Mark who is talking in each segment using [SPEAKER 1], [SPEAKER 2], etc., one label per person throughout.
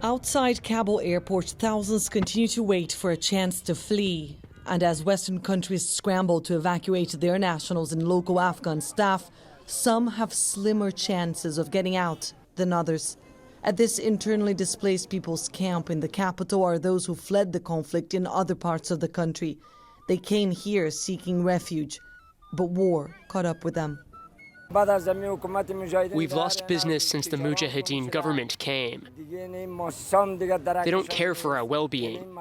[SPEAKER 1] Outside Kabul Airport, thousands continue to wait for a chance to flee. And as Western countries scramble to evacuate their nationals and local Afghan staff, some have slimmer chances of getting out than others. At this internally displaced people's camp in the capital are those who fled the conflict in other parts of the country. They came here seeking refuge, but war caught up with them.
[SPEAKER 2] We've lost business since the Mujahideen government came. They don't care for our well-being.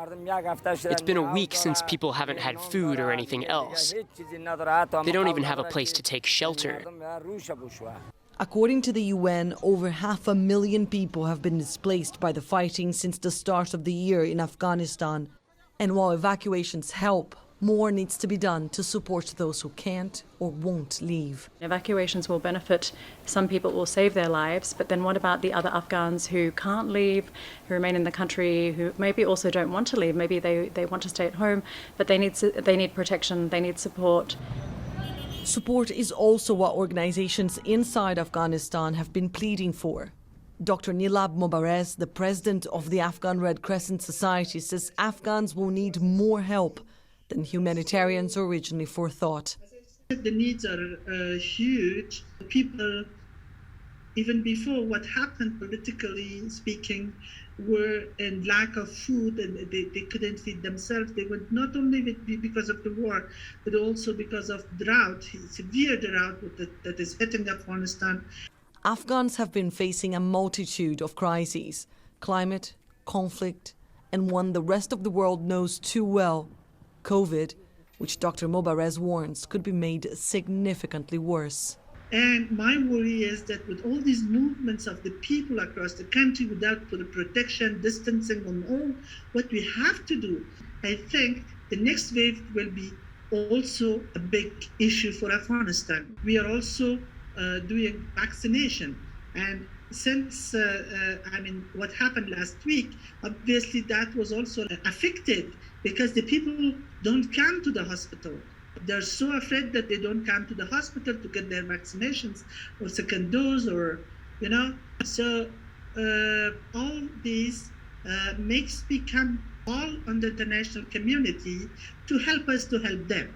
[SPEAKER 2] It's been a week since people haven't had food or anything else. They don't even have a place to take shelter.
[SPEAKER 1] According to the UN, over 500,000 people have been displaced by the fighting since the start of the year in Afghanistan. And while evacuations help, more needs to be done to support those who can't or won't leave.
[SPEAKER 3] Evacuations will benefit some people, will save their lives, but then what about the other Afghans who can't leave, who remain in the country, who maybe also don't want to leave, maybe they want to stay at home, but they need protection, they need support.
[SPEAKER 1] Support is also what organizations inside Afghanistan have been pleading for. Dr. Nilab Mobarez, the president of the Afghan Red Crescent Society, says Afghans will need more help than humanitarians originally forethought.
[SPEAKER 4] The needs are huge. People, even before what happened politically speaking, were in lack of food and they couldn't feed themselves. They would not only because of the war, but also because of drought, severe drought that is hitting Afghanistan.
[SPEAKER 1] Afghans have been facing a multitude of crises: climate, conflict, and one the rest of the world knows too well: COVID, which Dr. Mobarez warns could be made significantly worse.
[SPEAKER 4] And my worry is that with all these movements of the people across the country without protection, distancing, and all what we have to do, I think the next wave will be also a big issue for Afghanistan. We are also doing vaccination. And since, what happened last week, obviously that was also affected because the people don't come to the hospital. They're so afraid that they don't come to the hospital to get their vaccinations or second dose So all these makes me come all on the international community to help us to help them.